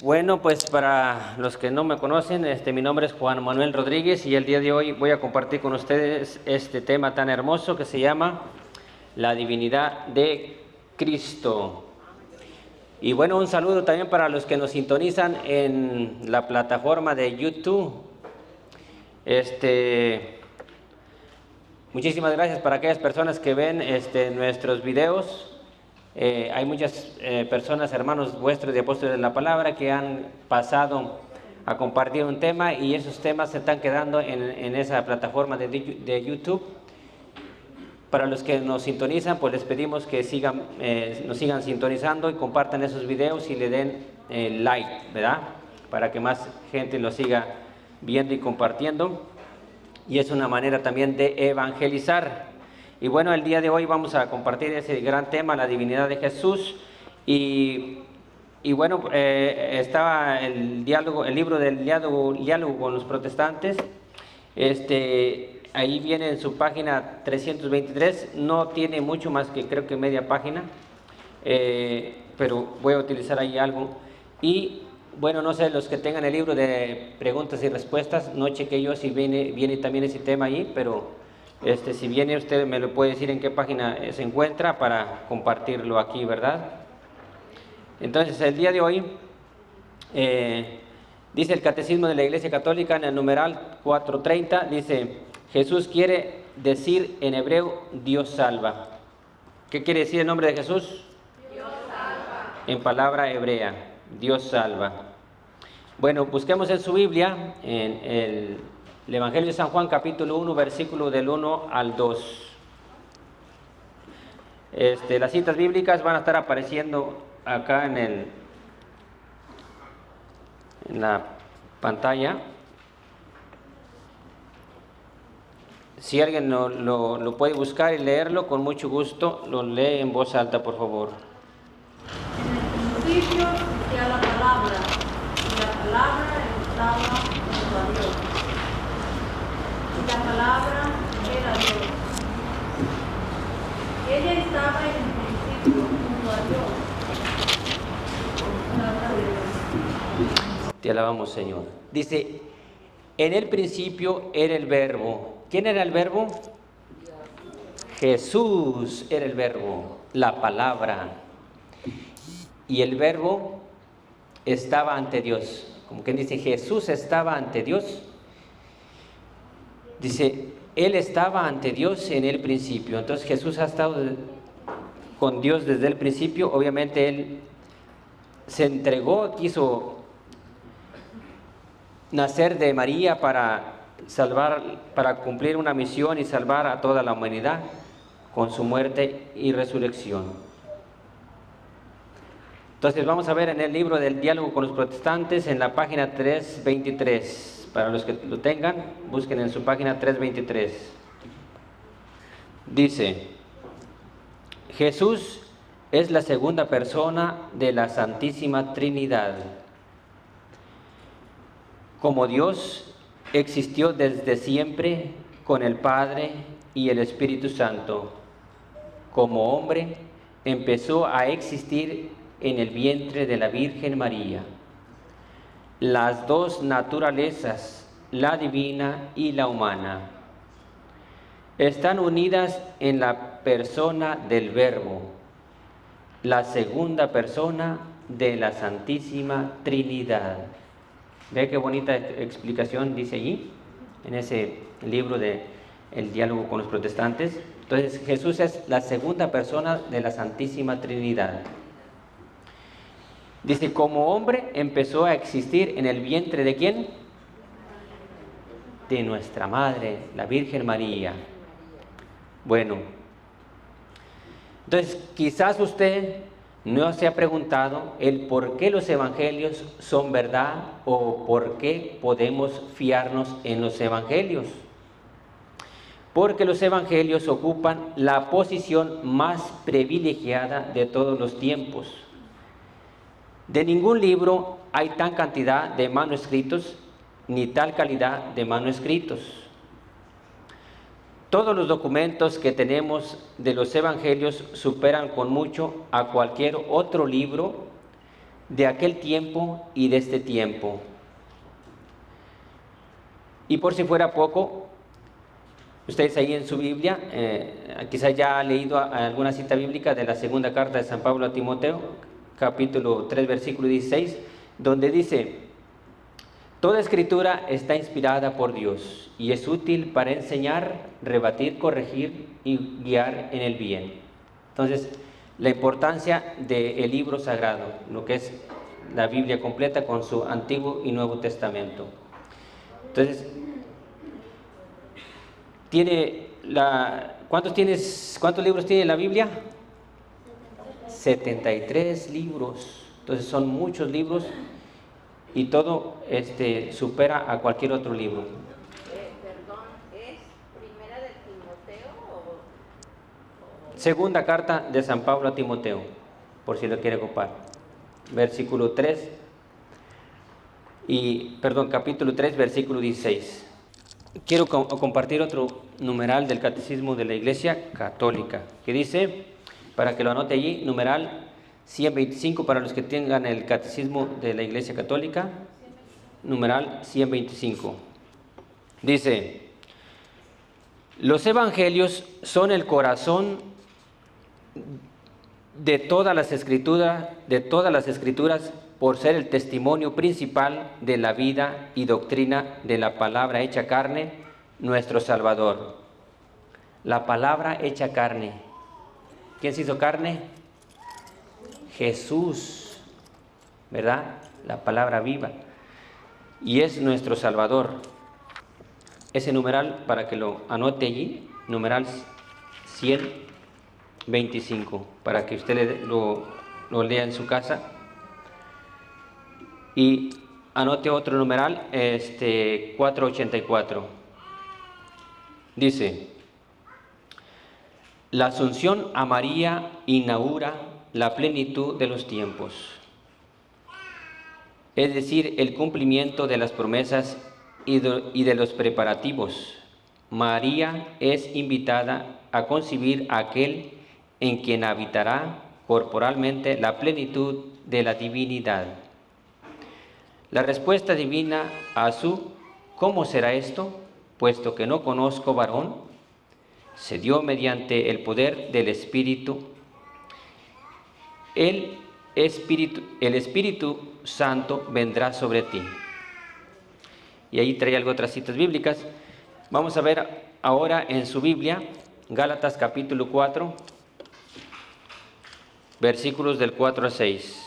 Bueno, pues para los que no me conocen, mi nombre es Juan Manuel Rodríguez y el día de hoy voy a compartir con ustedes este tema tan hermoso que se llama la divinidad de Cristo. Y bueno, un saludo también para los que nos sintonizan en la plataforma de YouTube. Muchísimas gracias para aquellas personas que ven nuestros videos. Hay muchas personas, hermanos vuestros de apóstoles de la palabra, que han pasado a compartir un tema y esos temas se están quedando en esa plataforma de YouTube. Para los que nos sintonizan, pues les pedimos que nos sigan sintonizando y compartan esos videos y le den like, ¿verdad? Para que más gente lo siga viendo y compartiendo. Y es una manera también de evangelizar. Y bueno, el día de hoy vamos a compartir ese gran tema, la divinidad de Jesús. Y bueno, estaba el libro del diálogo con los protestantes. Ahí viene en su página 323, no tiene mucho más que creo que media página, pero voy a utilizar ahí algo. Y bueno, no sé, los que tengan el libro de preguntas y respuestas, no chequé yo si viene también ese tema ahí, pero si viene usted me lo puede decir en qué página se encuentra para compartirlo aquí, ¿verdad? Entonces, el día de hoy, dice el Catecismo de la Iglesia Católica en el numeral 430, dice: Jesús quiere decir en hebreo Dios salva. ¿Qué quiere decir el nombre de Jesús? Dios salva. En palabra hebrea, Dios salva. Bueno, busquemos en su Biblia, en el Evangelio de San Juan, capítulo 1, versículo del 1 al 2. Las citas bíblicas van a estar apareciendo acá en la pantalla. Si alguien lo puede buscar y leerlo, con mucho gusto lo lee en voz alta, por favor. En el principio existía la palabra, y la palabra estaba junto a Dios, y la palabra era Dios. Ella estaba en el principio junto a Dios. Palabra de Dios. Te alabamos, Señor. Dice, en el principio era el Verbo. ¿Quién era el Verbo? Jesús era el Verbo, la palabra. Y el Verbo estaba ante Dios. Como quien dice, Jesús estaba ante Dios. Dice, Él estaba ante Dios en el principio. Entonces Jesús ha estado con Dios desde el principio. Obviamente Él se entregó, quiso nacer de María para cumplir una misión y salvar a toda la humanidad con su muerte y resurrección. Entonces vamos a ver en el libro del diálogo con los protestantes, en la página 323. Para los que lo tengan, busquen en su página 323. Dice: Jesús es la segunda persona de la Santísima Trinidad. Como Dios existió desde siempre con el Padre y el Espíritu Santo, como hombre empezó a existir en el vientre de la Virgen María. Las dos naturalezas, la divina y la humana, están unidas en la persona del Verbo, la segunda persona de la Santísima Trinidad. ¿Ve qué bonita explicación dice allí, en ese libro de El diálogo con los protestantes? Entonces, Jesús es la segunda persona de la Santísima Trinidad. Dice, como hombre empezó a existir en el vientre ¿de quién? De nuestra Madre, la Virgen María. Bueno, entonces quizás usted no se ha preguntado el por qué los evangelios son verdad o por qué podemos fiarnos en los evangelios. Porque los evangelios ocupan la posición más privilegiada de todos los tiempos. De ningún libro hay tan cantidad de manuscritos ni tal calidad de manuscritos. Todos los documentos que tenemos de los evangelios superan con mucho a cualquier otro libro de aquel tiempo y de este tiempo. Y por si fuera poco, ustedes ahí en su Biblia, quizás ya han leído alguna cita bíblica de la segunda carta de San Pablo a Timoteo, capítulo 3, versículo 16, donde dice: toda escritura está inspirada por Dios y es útil para enseñar, rebatir, corregir y guiar en el bien. Entonces, la importancia del libro sagrado, lo que es la Biblia completa con su Antiguo y Nuevo Testamento. Entonces, ¿cuántos libros tiene la Biblia? 73 libros. Entonces son muchos libros y todo supera a cualquier otro libro. Perdón, ¿es primera de Timoteo o...? Segunda carta de San Pablo a Timoteo, por si lo quiere ocupar. Versículo 3, capítulo 3, versículo 16. Quiero compartir otro numeral del Catecismo de la Iglesia Católica, que dice, para que lo anote allí, numeral 125 para los que tengan el Catecismo de la Iglesia Católica, numeral 125. Dice: los evangelios son el corazón de todas las escrituras, por ser el testimonio principal de la vida y doctrina de la palabra hecha carne, nuestro Salvador. La palabra hecha carne. ¿Quién se hizo carne? Jesús, ¿verdad? La palabra viva. Y es nuestro Salvador. Ese numeral, para que lo anote allí, numeral 125, para que usted lo lea en su casa. Y anote otro numeral, 484. Dice: la asunción a María inaugura la plenitud de los tiempos, es decir, el cumplimiento de las promesas y de los preparativos. María es invitada a concebir a aquel en quien habitará corporalmente la plenitud de la divinidad. La respuesta divina a su ¿cómo será esto? Puesto que no conozco varón, se dio mediante el poder del Espíritu. El Espíritu Santo vendrá sobre ti. Y ahí trae algo, otras citas bíblicas. Vamos a ver ahora en su Biblia, Gálatas capítulo 4, versículos del 4 al 6.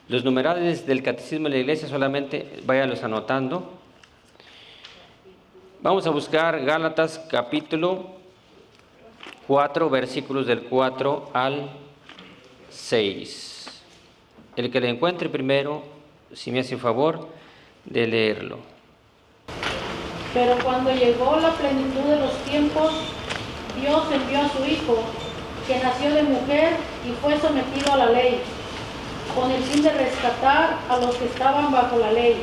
Los numerales del Catecismo de la Iglesia solamente váyanlos anotando. Vamos a buscar Gálatas capítulo 4, versículos del 4 al 6. El que le encuentre primero, si me hace favor de leerlo. Pero cuando llegó la plenitud de los tiempos, Dios envió a su Hijo, que nació de mujer y fue sometido a la ley, con el fin de rescatar a los que estaban bajo la ley,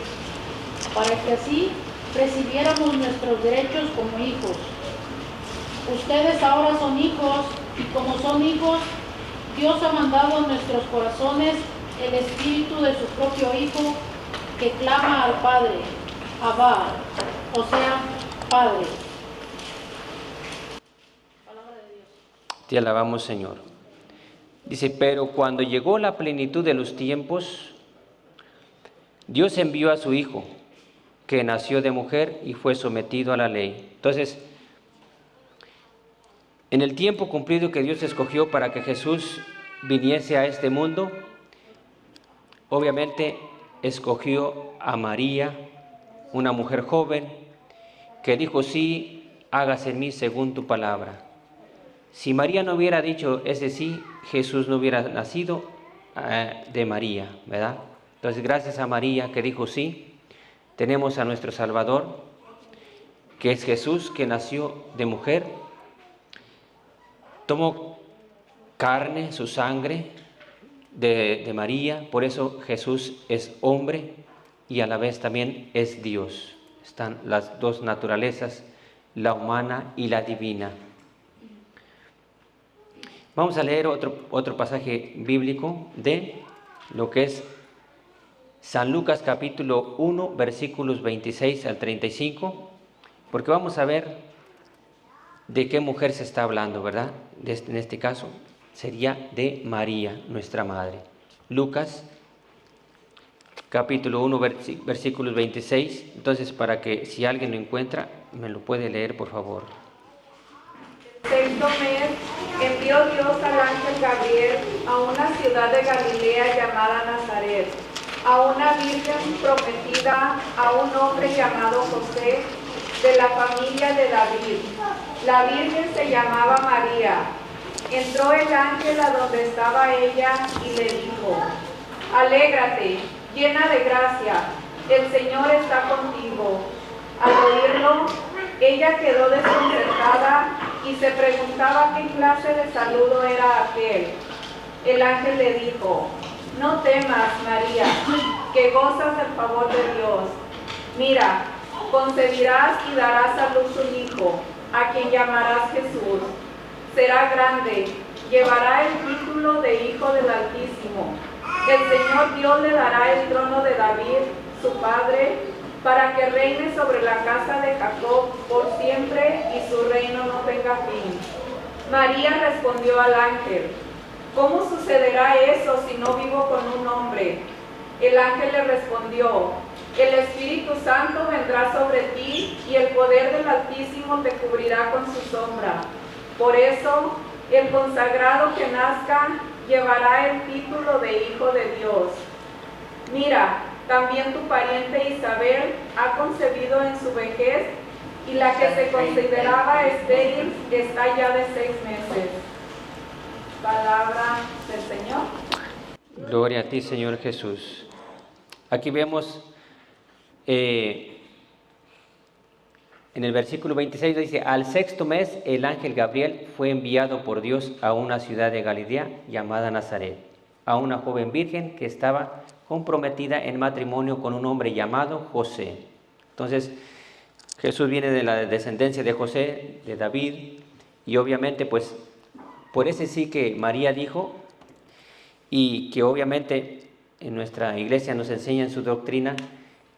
para que así recibiéramos nuestros derechos como hijos. Ustedes ahora son hijos, y como son hijos, Dios ha mandado a nuestros corazones el espíritu de su propio Hijo, que clama al Padre, Abba, o sea, Padre. Palabra de Dios. Te alabamos, Señor. Dice: pero cuando llegó la plenitud de los tiempos, Dios envió a su Hijo, que nació de mujer y fue sometido a la ley. Entonces, en el tiempo cumplido que Dios escogió para que Jesús viniese a este mundo, obviamente escogió a María, una mujer joven, que dijo: sí, hágase en mí según tu palabra. Si María no hubiera dicho ese sí, Jesús no hubiera nacido de María, ¿verdad? Entonces, gracias a María que dijo sí, tenemos a nuestro Salvador, que es Jesús, que nació de mujer, tomó carne, su sangre de María, por eso Jesús es hombre y a la vez también es Dios. Están las dos naturalezas, la humana y la divina. Vamos a leer otro pasaje bíblico de lo que es San Lucas capítulo 1, versículos 26 al 35, porque vamos a ver de qué mujer se está hablando, ¿verdad? En este caso sería de María, nuestra madre. Lucas capítulo 1, versículos 26. Entonces, para que si alguien lo encuentra, me lo puede leer, por favor. Sexto mes, envió Dios al ángel Gabriel a una ciudad de Galilea llamada Nazaret, a una virgen prometida a un hombre llamado José, de la familia de David. La virgen se llamaba María. Entró el ángel a donde estaba ella y le dijo: Alégrate, llena de gracia, el Señor está contigo. Al oírlo, ella quedó desconcertada y se preguntaba qué clase de saludo era aquel. El ángel le dijo: No temas, María, que gozas del favor de Dios. Mira, concebirás y darás a luz un hijo, a quien llamarás Jesús. Será grande, llevará el título de Hijo del Altísimo. El Señor Dios le dará el trono de David, su padre, para que reine sobre la casa de Jacob por siempre y su reino no tenga fin. María respondió al ángel: ¿Cómo sucederá eso si no vivo con un hombre? El ángel le respondió: El Espíritu Santo vendrá sobre ti y el poder del Altísimo te cubrirá con su sombra. Por eso, el consagrado que nazca llevará el título de Hijo de Dios. Mira, también tu pariente Isabel ha concebido en su vejez, y la que se consideraba estéril está ya de 6 meses. Palabra del Señor. Gloria a ti, Señor Jesús. Aquí vemos en el versículo 26 dice: al sexto mes el ángel Gabriel fue enviado por Dios a una ciudad de Galilea llamada Nazaret, a una joven virgen que estaba comprometida en matrimonio con un hombre llamado José. Entonces, Jesús viene de la descendencia de José, de David, y obviamente pues por ese sí que María dijo, y que obviamente en nuestra iglesia nos enseña en su doctrina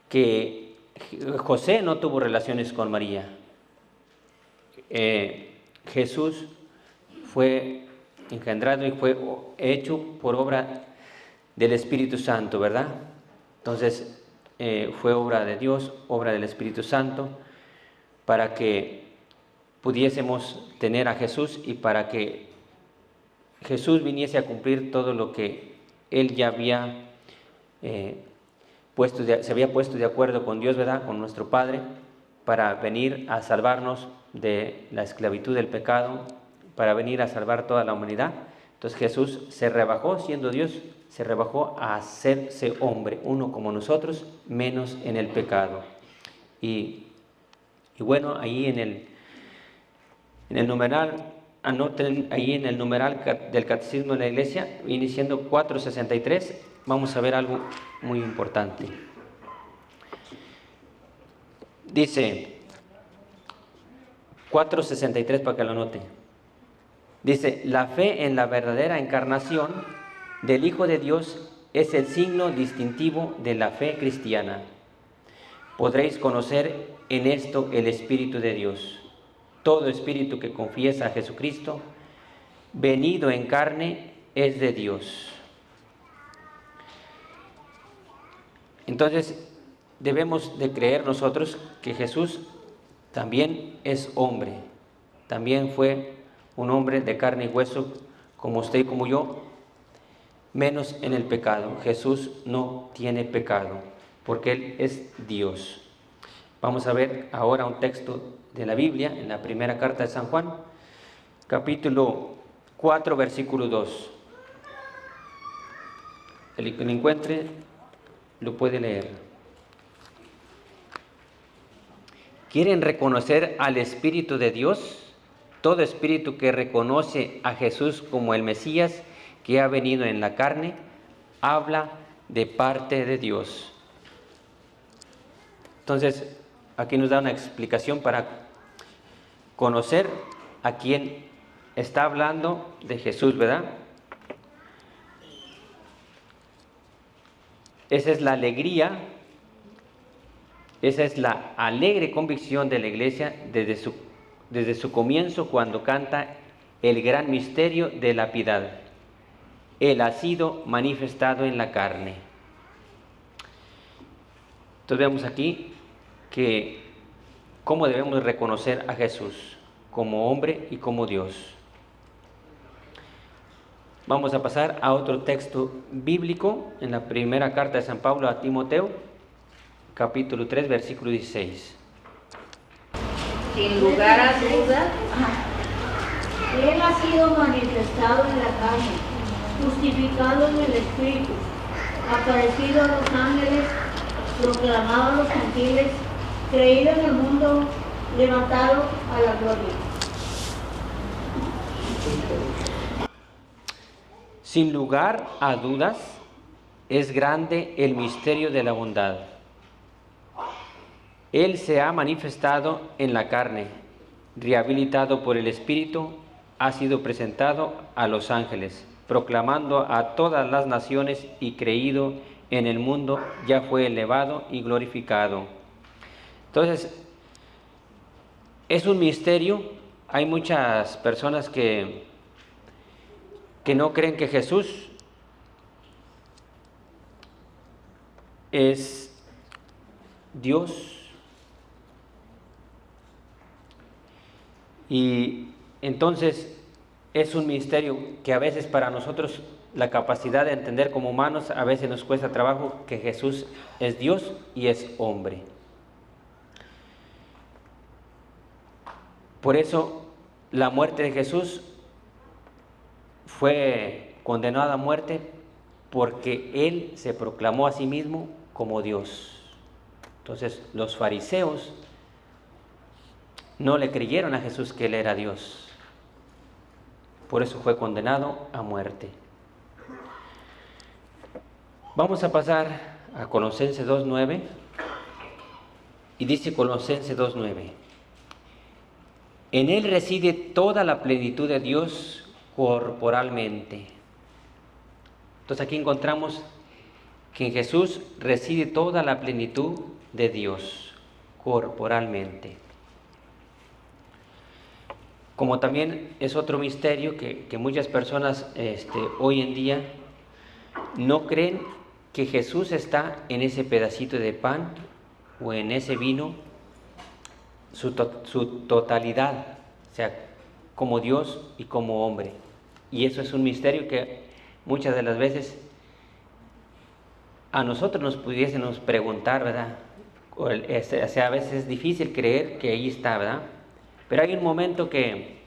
que José no tuvo relaciones con María. Jesús fue engendrado y fue hecho por obra del Espíritu Santo, ¿verdad? Entonces fue obra de Dios, obra del Espíritu Santo, para que pudiésemos tener a Jesús y para que Jesús viniese a cumplir todo lo que Él ya había se había puesto de acuerdo con Dios, ¿verdad? Con nuestro Padre, para venir a salvarnos de la esclavitud del pecado, para venir a salvar toda la humanidad. Entonces Jesús se rebajó, siendo Dios, se rebajó a hacerse hombre, uno como nosotros, menos en el pecado. Y bueno, ahí en el numeral, anoten ahí en el numeral del Catecismo de la Iglesia, viene siendo 463, vamos a ver algo muy importante. Dice 463 para que lo anoten. Dice: la fe en la verdadera encarnación del Hijo de Dios es el signo distintivo de la fe cristiana. Podréis conocer en esto el Espíritu de Dios. Todo espíritu que confiesa a Jesucristo, venido en carne, es de Dios. Entonces, debemos de creer nosotros que Jesús también es hombre. También fue un hombre de carne y hueso, como usted y como yo, menos en el pecado. Jesús no tiene pecado, porque Él es Dios. Vamos a ver ahora un texto de la Biblia, en la primera carta de San Juan, capítulo 4, versículo 2. El que lo encuentre lo puede leer. ¿Quieren reconocer al Espíritu de Dios? Todo espíritu que reconoce a Jesús como el Mesías que ha venido en la carne, habla de parte de Dios. Entonces, aquí nos da una explicación para conocer a quién está hablando de Jesús, ¿verdad? Esa es la alegría, esa es la alegre convicción de la iglesia desde su comienzo, cuando canta el gran misterio de la piedad. Él ha sido manifestado en la carne. Entonces vemos aquí que cómo debemos reconocer a Jesús como hombre y como Dios. Vamos a pasar a otro texto bíblico en la primera carta de San Pablo a Timoteo, capítulo 3, versículo 16. Sin lugar a dudas, Él ha sido manifestado en la carne, justificado en el Espíritu, aparecido a los ángeles, proclamado a los gentiles, creído en el mundo, levantado a la gloria. Sin lugar a dudas, es grande el misterio de la bondad. Él se ha manifestado en la carne, rehabilitado por el Espíritu, ha sido presentado a los ángeles, proclamando a todas las naciones y creído en el mundo, ya fue elevado y glorificado. Entonces, es un misterio. Hay muchas personas que no creen que Jesús es Dios. Y entonces es un misterio que a veces para nosotros la capacidad de entender como humanos a veces nos cuesta trabajo, que Jesús es Dios y es hombre. Por eso la muerte de Jesús fue condenado a muerte, porque Él se proclamó a sí mismo como Dios. Entonces los fariseos no le creyeron a Jesús que Él era Dios. Por eso fue condenado a muerte. Vamos a pasar a Colosenses 2:9. Y dice Colosenses 2:9: en Él reside toda la plenitud de Dios corporalmente. Entonces aquí encontramos que en Jesús reside toda la plenitud de Dios corporalmente. Como también es otro misterio que muchas personas hoy en día no creen que Jesús está en ese pedacito de pan o en ese vino, su totalidad, o sea, como Dios y como hombre. Y eso es un misterio que muchas de las veces a nosotros nos pudiésemos preguntar, ¿verdad? O sea, a veces es difícil creer que ahí está, ¿verdad? Pero hay un momento que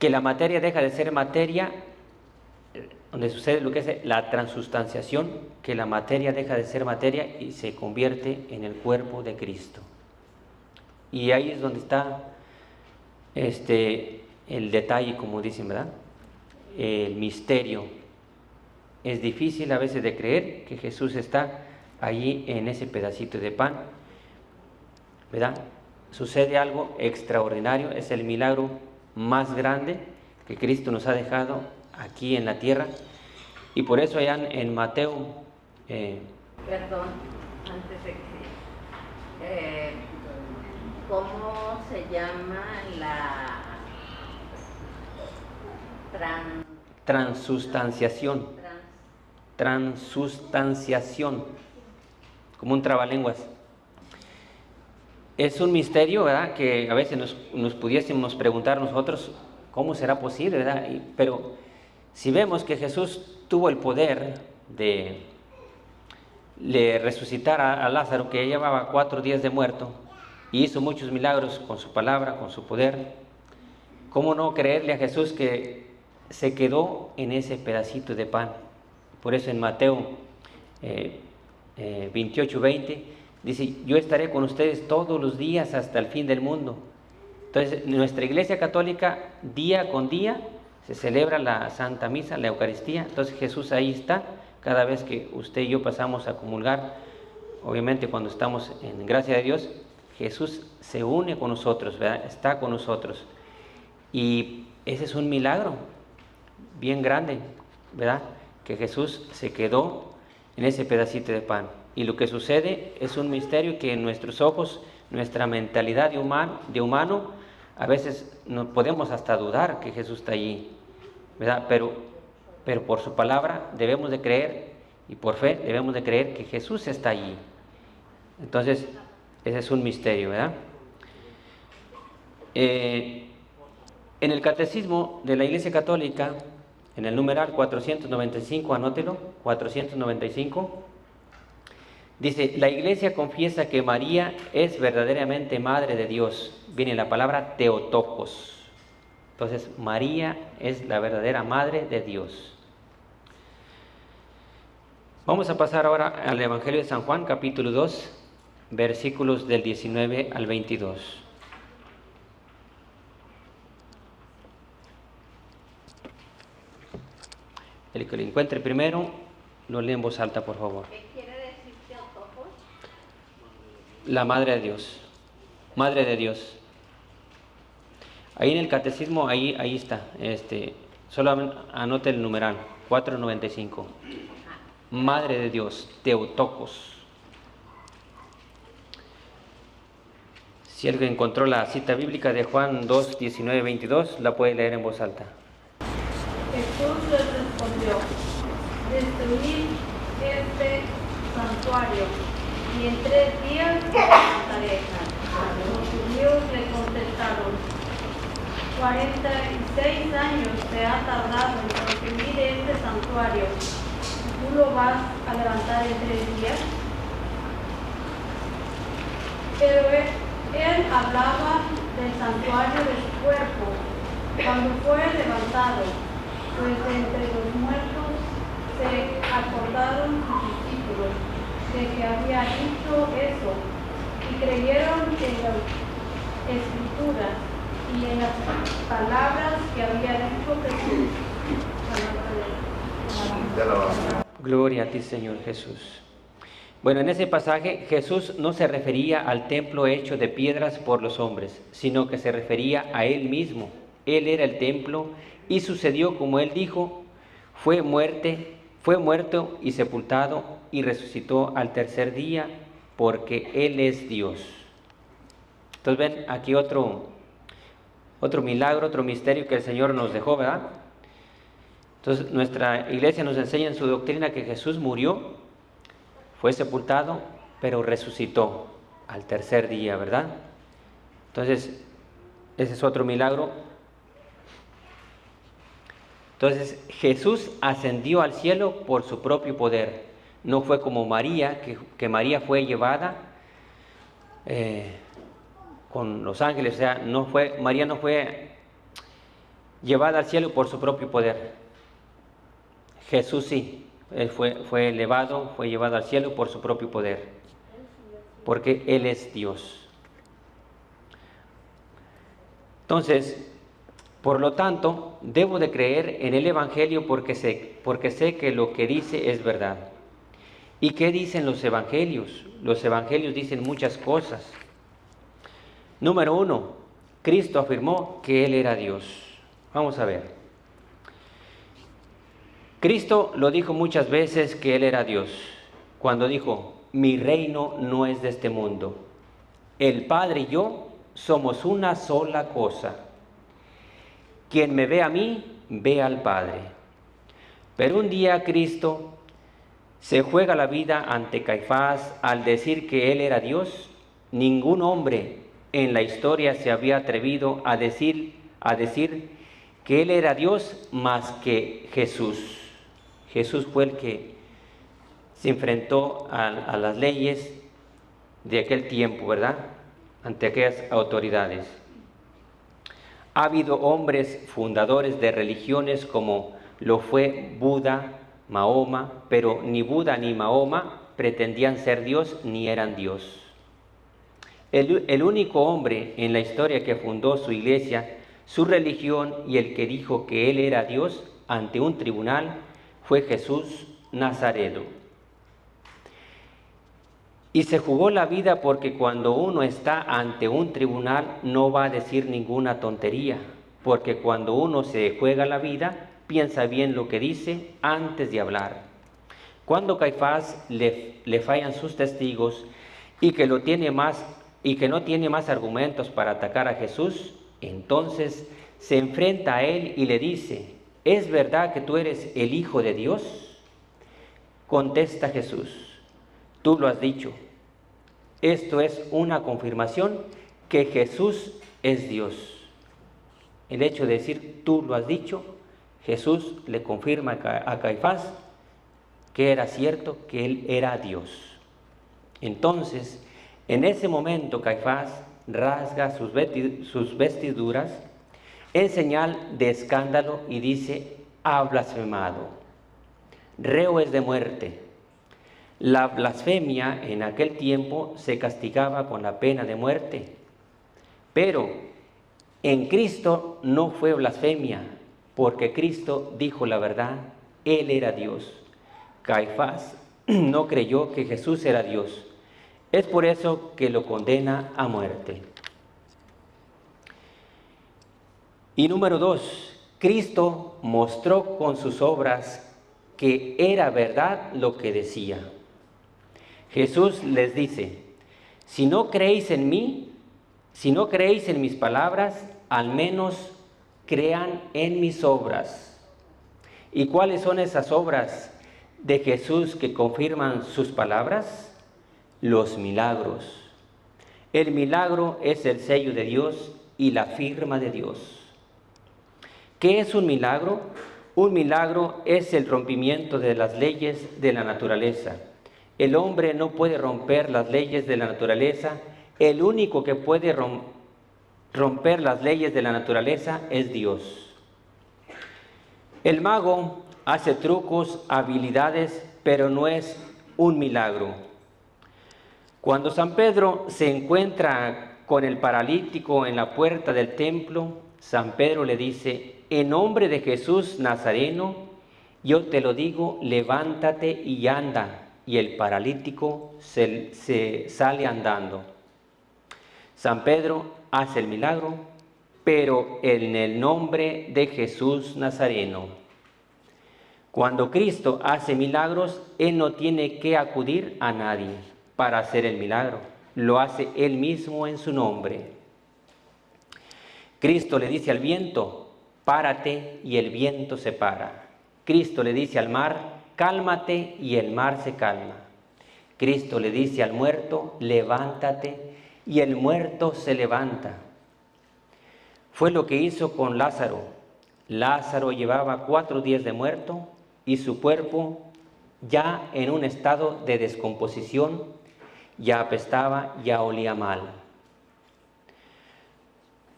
la materia deja de ser materia, donde sucede lo que es la transustanciación, que la materia deja de ser materia y se convierte en el cuerpo de Cristo. Y ahí es donde está el detalle, como dicen, ¿verdad? El misterio. Es difícil a veces de creer que Jesús está allí en ese pedacito de pan, ¿verdad? Sucede algo extraordinario, es el milagro más grande que Cristo nos ha dejado aquí en la tierra. Y por eso allá en Mateo... perdón, antes de que... ¿cómo se llama la transustanciación? Transustanciación, como un trabalenguas. Es un misterio, ¿verdad?, que a veces nos pudiésemos preguntar nosotros, ¿cómo será posible, verdad? Pero si vemos que Jesús tuvo el poder de resucitar a Lázaro, que ya llevaba 4 días de muerto, y hizo muchos milagros con su palabra, con su poder, ¿cómo no creerle a Jesús que se quedó en ese pedacito de pan? Por eso en Mateo 28:20 dice: yo estaré con ustedes todos los días hasta el fin del mundo. Entonces, en nuestra Iglesia Católica, día con día, se celebra la Santa Misa, la Eucaristía. Entonces Jesús ahí está, cada vez que usted y yo pasamos a comulgar. Obviamente cuando estamos en gracia de Dios, Jesús se une con nosotros, ¿verdad? Está con nosotros. Y ese es un milagro bien grande, ¿verdad? Que Jesús se quedó en ese pedacito de pan. Y lo que sucede es un misterio que en nuestros ojos, nuestra mentalidad de humano, a veces no podemos hasta dudar que Jesús está allí, ¿verdad? Pero por su palabra debemos de creer, y por fe debemos de creer que Jesús está allí. Entonces, ese es un misterio, ¿verdad? En el Catecismo de la Iglesia Católica, en el numeral 495, anótelo, 495, dice: la Iglesia confiesa que María es verdaderamente Madre de Dios. Viene la palabra Theotokos. Entonces, María es la verdadera Madre de Dios. Vamos a pasar ahora al Evangelio de San Juan, capítulo 2, versículos del 19 al 22. El que lo encuentre primero, lo lee en voz alta, por favor. ¿Qué quiere decir Theotokos? La Madre de Dios. Madre de Dios. Ahí en el catecismo, ahí está. Solo anote el numeral, 495. Madre de Dios, Theotokos. Si alguien encontró la cita bíblica de Juan 2, 19, 22, la puede leer en voz alta. Jesús les respondió: destruid este santuario y en 3 días lo levantaré. Los judíos le contestaron: 46 años se ha tardado en construir este santuario. ¿Tú lo vas a levantar en 3 días? Pero él hablaba del santuario de su cuerpo cuando fue levantado, pues de entre los muertos se acordaron sus discípulos de que había dicho eso y creyeron en las escrituras y en las palabras que había dicho Jesús. Gloria a ti, Señor Jesús. Bueno, en ese pasaje Jesús no se refería al templo hecho de piedras por los hombres, sino que se refería a Él mismo. Él era el templo y sucedió como Él dijo: fue muerto y sepultado y resucitó al tercer día, porque Él es Dios. Entonces ven aquí otro milagro, otro misterio que el Señor nos dejó, ¿verdad? Entonces nuestra iglesia nos enseña en su doctrina que Jesús murió, fue sepultado, pero resucitó al tercer día, ¿verdad? Entonces, ese es otro milagro. Entonces, Jesús ascendió al cielo por su propio poder. No fue como María, que María fue llevada con los ángeles. O sea, María no fue llevada al cielo por su propio poder. Jesús sí. Él fue elevado, fue llevado al cielo por su propio poder, porque Él es Dios. Entonces, por lo tanto, debo de creer en el Evangelio porque sé que lo que dice es verdad. ¿Y qué dicen los Evangelios? Los Evangelios dicen muchas cosas. Número 1, Cristo afirmó que Él era Dios. Vamos a ver. Cristo lo dijo muchas veces que Él era Dios, cuando dijo: mi reino no es de este mundo. El Padre y yo somos una sola cosa. Quien me ve a mí, ve al Padre. Pero un día Cristo se juega la vida ante Caifás al decir que Él era Dios. Ningún hombre en la historia se había atrevido a decir que Él era Dios más que Jesús. Jesús fue el que se enfrentó a las leyes de aquel tiempo, ¿verdad? Ante aquellas autoridades. Ha habido hombres fundadores de religiones como lo fue Buda, Mahoma, pero ni Buda ni Mahoma pretendían ser Dios ni eran Dios. El único hombre en la historia que fundó su iglesia, su religión y el que dijo que Él era Dios ante un tribunal fue Jesús Nazareno. Y se jugó la vida porque cuando uno está ante un tribunal no va a decir ninguna tontería, porque cuando uno se juega la vida, piensa bien lo que dice antes de hablar. Cuando Caifás le fallan sus testigos y que no tiene más argumentos para atacar a Jesús, entonces se enfrenta a él y le dice: ¿es verdad que tú eres el Hijo de Dios? Contesta Jesús: tú lo has dicho. Esto es una confirmación que Jesús es Dios. El hecho de decir tú lo has dicho, Jesús le confirma a Caifás que era cierto, que él era Dios. Entonces, en ese momento Caifás rasga sus vestiduras en señal de escándalo y dice: ha blasfemado, reo es de muerte. La blasfemia en aquel tiempo se castigaba con la pena de muerte, pero en Cristo no fue blasfemia, porque Cristo dijo la verdad, Él era Dios. Caifás no creyó que Jesús era Dios. Es por eso que lo condena a muerte. Y número 2, Cristo mostró con sus obras que era verdad lo que decía. Jesús les dice: si no creéis en mí, si no creéis en mis palabras, al menos crean en mis obras. ¿Y cuáles son esas obras de Jesús que confirman sus palabras? Los milagros. El milagro es el sello de Dios y la firma de Dios. ¿Qué es un milagro? Un milagro es el rompimiento de las leyes de la naturaleza. El hombre no puede romper las leyes de la naturaleza. El único que puede romper las leyes de la naturaleza es Dios. El mago hace trucos, habilidades, pero no es un milagro. Cuando San Pedro se encuentra con el paralítico en la puerta del templo, San Pedro le dice: en nombre de Jesús Nazareno, yo te lo digo, levántate y anda. Y el paralítico se sale andando. San Pedro hace el milagro, pero en el nombre de Jesús Nazareno. Cuando Cristo hace milagros, Él no tiene que acudir a nadie para hacer el milagro. Lo hace Él mismo en su nombre. Cristo le dice al viento: párate, y el viento se para. Cristo le dice al mar: cálmate, y el mar se calma. Cristo le dice al muerto: levántate, y el muerto se levanta. Fue lo que hizo con Lázaro. Lázaro llevaba 4 días de muerto y su cuerpo ya en un estado de descomposición, ya apestaba, ya olía mal.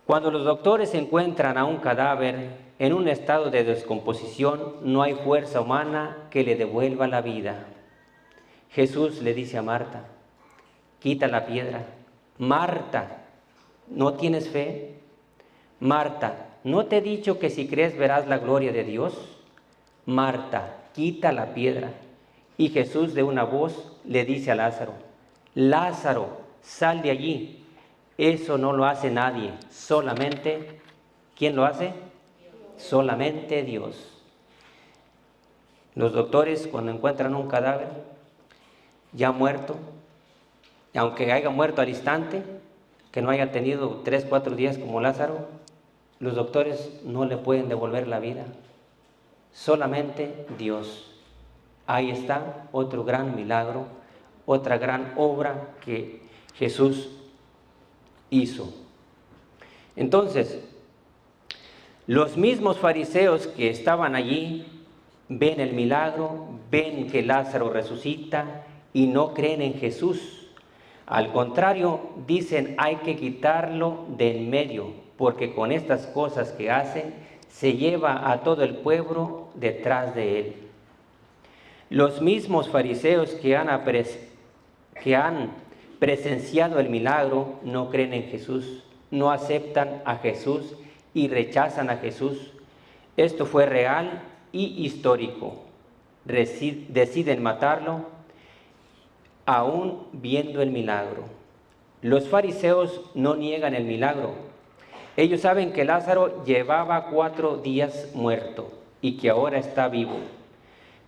Cuando los doctores encuentran a un cadáver en un estado de descomposición, no hay fuerza humana que le devuelva la vida. Jesús le dice a Marta: quita la piedra. Marta, ¿no tienes fe? Marta, ¿no te he dicho que si crees verás la gloria de Dios? Marta, quita la piedra. Y Jesús de una voz le dice a Lázaro: Lázaro, sal de allí. Eso no lo hace nadie, solamente, ¿quién lo hace? Solamente Dios. Los doctores, cuando encuentran un cadáver ya muerto, aunque haya muerto al instante, que no haya tenido 3, 4 días como Lázaro, los doctores no le pueden devolver la vida, solamente Dios. Ahí está otro gran milagro, otra gran obra que Jesús hizo. Entonces, los mismos fariseos que estaban allí ven el milagro, ven que Lázaro resucita y no creen en Jesús. Al contrario, dicen: hay que quitarlo de en medio, porque con estas cosas que hace se lleva a todo el pueblo detrás de él. Los mismos fariseos que han presenciado el milagro no creen en Jesús, no aceptan a Jesús y rechazan a Jesús. Esto fue real y histórico. Deciden matarlo aún viendo el milagro. Los fariseos no niegan el milagro, Ellos saben que Lázaro llevaba 4 días muerto y que ahora está vivo,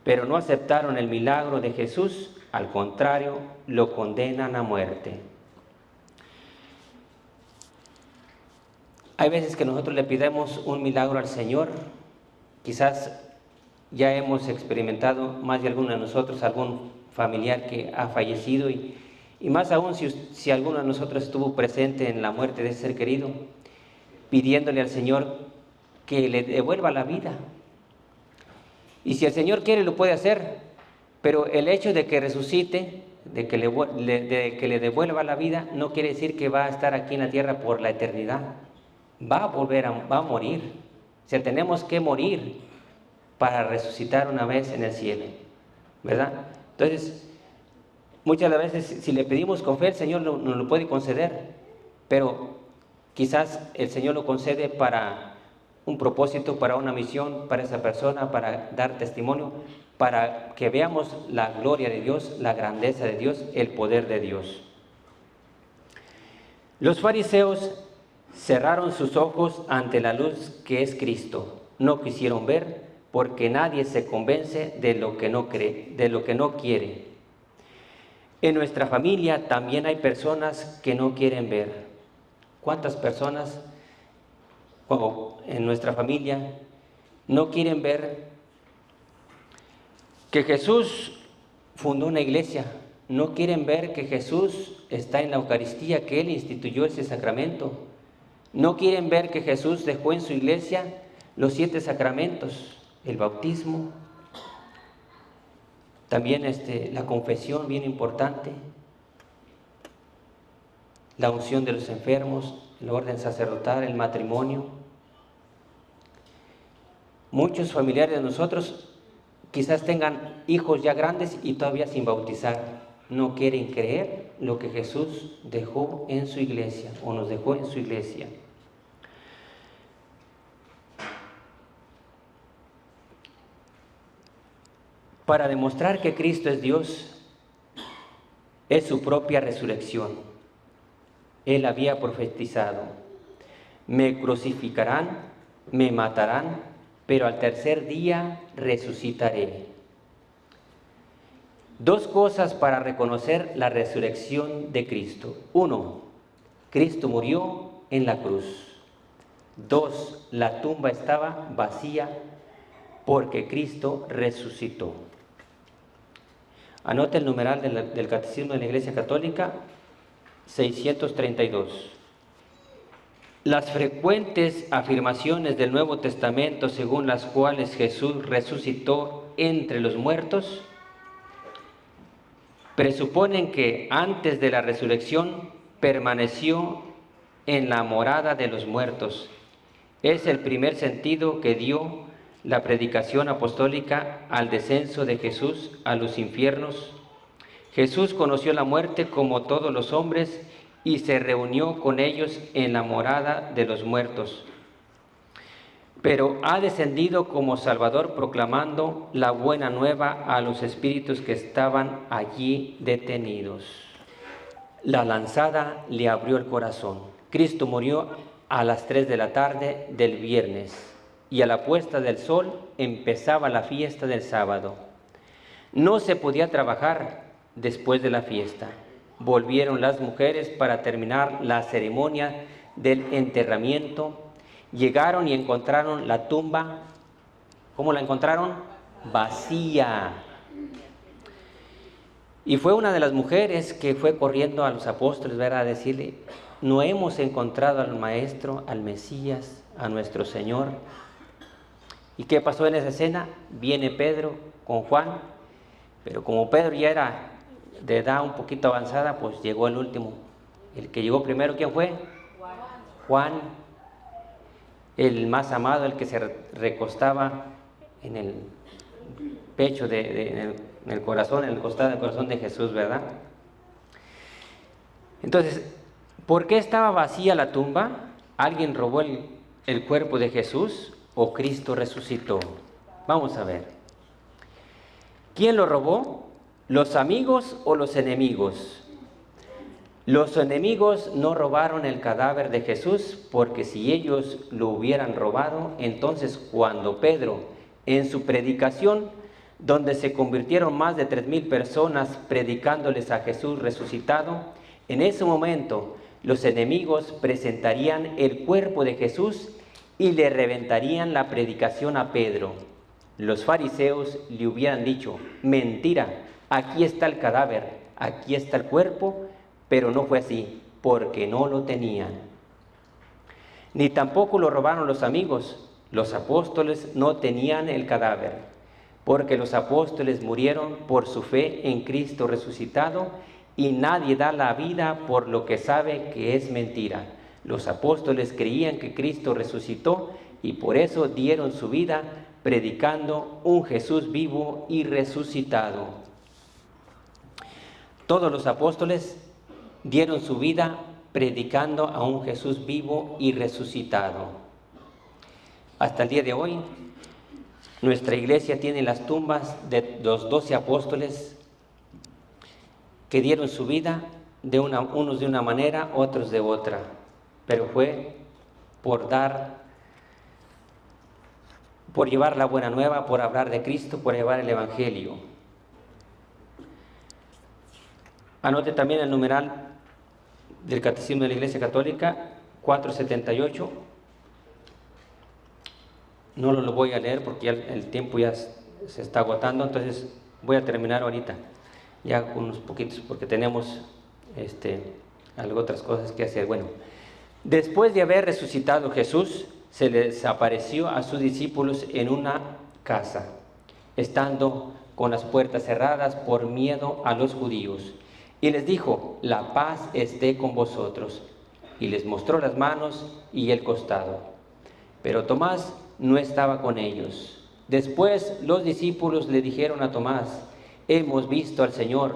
pero no aceptaron el milagro de Jesús, al contrario, lo condenan a muerte. Hay veces que nosotros le pidamos un milagro al Señor, quizás ya hemos experimentado más de alguno de nosotros, algún familiar que ha fallecido y más aún si alguno de nosotros estuvo presente en la muerte de ese ser querido, pidiéndole al Señor que le devuelva la vida. Y si el Señor quiere, lo puede hacer, pero el hecho de que resucite, de que le devuelva la vida, no quiere decir que va a estar aquí en la tierra por la eternidad. Va a morir. O sea, tenemos que morir para resucitar una vez en el cielo, ¿verdad? Entonces, muchas de las veces, si le pedimos con fe, el Señor nos lo puede conceder, pero quizás el Señor lo concede para un propósito, para una misión, para esa persona, para dar testimonio, para que veamos la gloria de Dios, la grandeza de Dios, el poder de Dios. Los fariseos cerraron sus ojos ante la luz que es Cristo. No quisieron ver, porque nadie se convence de lo que no cree, de lo que no quiere. En nuestra familia también hay personas que no quieren ver. ¿Cuántas personas en nuestra familia no quieren ver que Jesús fundó una iglesia? No quieren ver que Jesús está en la Eucaristía, que Él instituyó ese sacramento. No quieren ver que Jesús dejó en su iglesia los 7 sacramentos, el bautismo, también la confesión, bien importante, la unción de los enfermos, el orden sacerdotal, el matrimonio. Muchos familiares de nosotros quizás tengan hijos ya grandes y todavía sin bautizar. No quieren creer lo que Jesús dejó en su iglesia o nos dejó en su iglesia. Para demostrar que Cristo es Dios, es su propia resurrección. Él había profetizado: me crucificarán, me matarán, pero al tercer día resucitaré. 2 cosas para reconocer la resurrección de Cristo. 1, Cristo murió en la cruz. 2, la tumba estaba vacía porque Cristo resucitó. Anote el numeral del Catecismo de la Iglesia Católica, 632. Las frecuentes afirmaciones del Nuevo Testamento según las cuales Jesús resucitó entre los muertos presuponen que antes de la resurrección permaneció en la morada de los muertos. Es el primer sentido que dio la predicación apostólica al descenso de Jesús a los infiernos. Jesús conoció la muerte como todos los hombres y se reunió con ellos en la morada de los muertos. Pero ha descendido como Salvador proclamando la buena nueva a los espíritus que estaban allí detenidos. La lanzada le abrió el corazón. Cristo murió a las 3 de la tarde del viernes y a la puesta del sol empezaba la fiesta del sábado. No se podía trabajar después de la fiesta. Volvieron las mujeres para terminar la ceremonia del enterramiento. Llegaron y encontraron la tumba. ¿Cómo la encontraron? Vacía. Y fue una de las mujeres que fue corriendo a los apóstoles, ¿verdad?, a decirle: no hemos encontrado al Maestro, al Mesías, a nuestro Señor. ¿Y qué pasó en esa escena? Viene Pedro con Juan, pero como Pedro ya era de edad un poquito avanzada, pues llegó el último. El que llegó primero, ¿quién fue? Juan, el más amado, el que se recostaba en el pecho, en el corazón, en el costado del corazón de Jesús, ¿verdad? Entonces, ¿por qué estaba vacía la tumba? ¿Alguien robó el cuerpo de Jesús o Cristo resucitó? Vamos a ver. ¿Quién lo robó? ¿Los amigos o los enemigos? Los enemigos no robaron el cadáver de Jesús, porque si ellos lo hubieran robado, entonces cuando Pedro, en su predicación, donde se convirtieron más de 3,000 personas predicándoles a Jesús resucitado, en ese momento los enemigos presentarían el cuerpo de Jesús y le reventarían la predicación a Pedro. Los fariseos le hubieran dicho: mentira, aquí está el cadáver, aquí está el cuerpo, pero no fue así, porque no lo tenían. Ni tampoco lo robaron los amigos. Los apóstoles no tenían el cadáver, porque los apóstoles murieron por su fe en Cristo resucitado, y nadie da la vida por lo que sabe que es mentira. Los apóstoles creían que Cristo resucitó y por eso dieron su vida predicando un Jesús vivo y resucitado. Todos los apóstoles dieron su vida predicando a un Jesús vivo y resucitado. Hasta el día de hoy, nuestra iglesia tiene las tumbas de los 12 apóstoles que dieron su vida, unos de una manera, otros de otra, pero fue por llevar la buena nueva, por hablar de Cristo, por llevar el Evangelio. Anote también el numeral del Catecismo de la Iglesia Católica, 478. No lo voy a leer porque ya el tiempo ya se está agotando, entonces voy a terminar ahorita, ya con unos poquitos, porque tenemos otras cosas que hacer. Bueno, después de haber resucitado Jesús, se les apareció a sus discípulos en una casa, estando con las puertas cerradas por miedo a los judíos. Y les dijo: la paz esté con vosotros. Y les mostró las manos y el costado. Pero Tomás no estaba con ellos. Después los discípulos le dijeron a Tomás: hemos visto al Señor.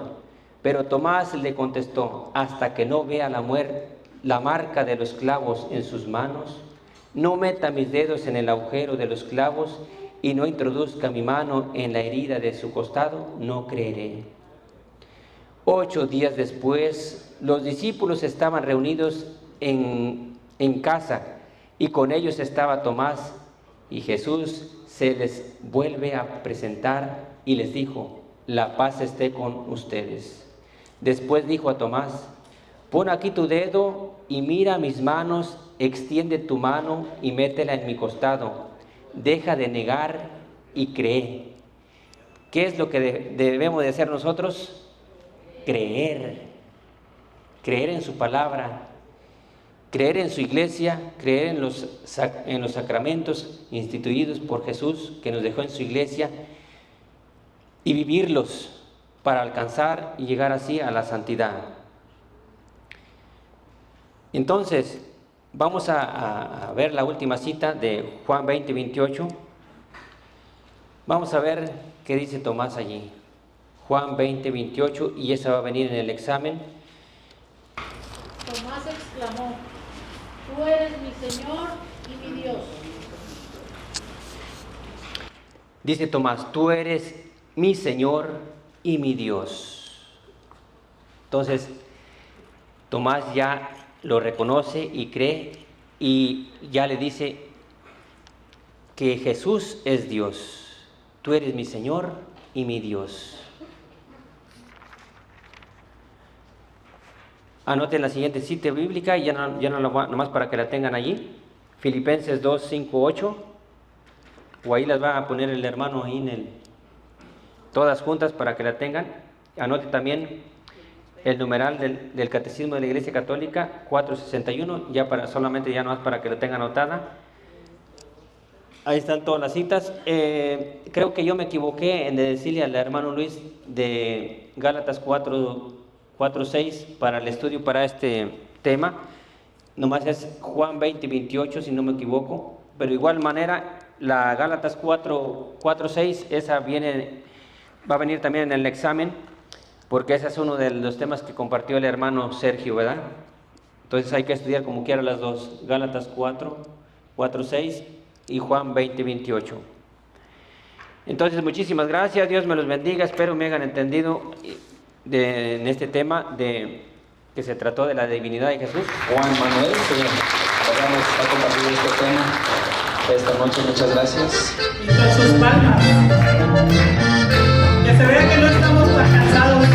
Pero Tomás le contestó: hasta que no vea la marca de los clavos en sus manos, no meta mis dedos en el agujero de los clavos y no introduzca mi mano en la herida de su costado, no creeré. 8 días después, los discípulos estaban reunidos en casa, y con ellos estaba Tomás, y Jesús se les vuelve a presentar y les dijo: la paz esté con ustedes. Después dijo a Tomás: pon aquí tu dedo y mira mis manos, extiende tu mano y métela en mi costado, deja de negar y cree. ¿Qué es lo que debemos de hacer nosotros? Creer en su palabra, creer en su iglesia, creer en los sacramentos instituidos por Jesús que nos dejó en su iglesia, y vivirlos para alcanzar y llegar así a la santidad. Entonces, vamos a ver la última cita de Juan 20, 28. Vamos a ver qué dice Tomás allí. Juan 20, 28, y esa va a venir en el examen. Tomás exclamó: tú eres mi Señor y mi Dios. Dice Tomás: tú eres mi Señor y mi Dios. Entonces, Tomás ya lo reconoce y cree, y ya le dice que Jesús es Dios. Tú eres mi Señor y mi Dios. Anoten la siguiente cita bíblica y ya no nomás para que la tengan allí. Filipenses 2, 5, 8. O ahí las va a poner el hermano ahí todas juntas para que la tengan. Anote también el numeral del Catecismo de la Iglesia Católica, 461, solamente ya nomás para que la tengan anotada. Ahí están todas las citas. Creo que yo me equivoqué en decirle al hermano Luis de Gálatas 4:6 para el estudio para este tema. Nomás es Juan 20, 28, si no me equivoco. Pero de igual manera, la Gálatas 4:6, esa va a venir también en el examen, porque ese es uno de los temas que compartió el hermano Sergio, ¿verdad? Entonces hay que estudiar como quiera las dos, Gálatas 4:6 y Juan 20, 28. Entonces, muchísimas gracias, Dios me los bendiga, espero me hayan entendido en este tema de que se trató de la divinidad de Jesús. Juan Manuel, que vamos a compartir este tema esta noche. Muchas gracias. Y con sus palmas. Que se vea que no estamos tan cansados.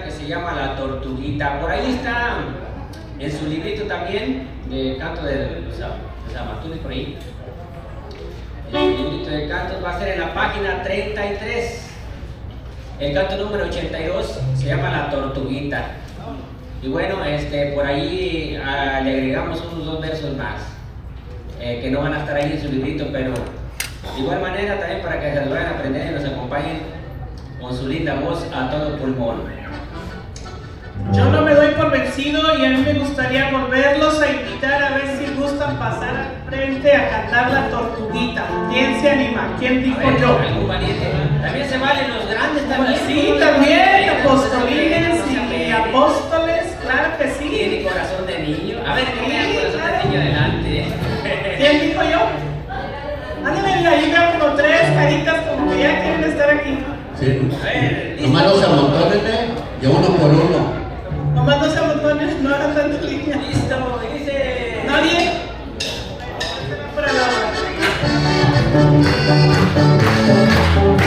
que se llama La Tortuguita. Por ahí está en su librito también de canto de Samatuni, por ahí. El librito de cantos va a ser en la página 33. El canto número 82 se llama La Tortuguita. Y bueno, por ahí le agregamos unos 2 versos más que no van a estar ahí en su librito, pero de igual manera también para que se lo vayan a aprender y nos acompañen con su linda voz a todo pulmón. Yo no me doy por vencido y a mí me gustaría volverlos a invitar a ver si gustan pasar al frente a cantar La Tortuguita. ¿Quién se anima? ¿Quién dijo yo? ¿Algún valiente? También se valen los grandes también. Sí, también, apostolines y apóstoles, claro que sí. Tiene corazón de niño. A ver, que vea corazón de niño adelante. ¿Quién dijo yo? Ándale, ahí veo como 3 caritas como que ya quieren estar aquí. Sí. A ver, Nomás los amontónenle y uno por uno. Nomás no se amontonen, no hagan tanta línea. listo, dice. ¿Nadie? Para la hora.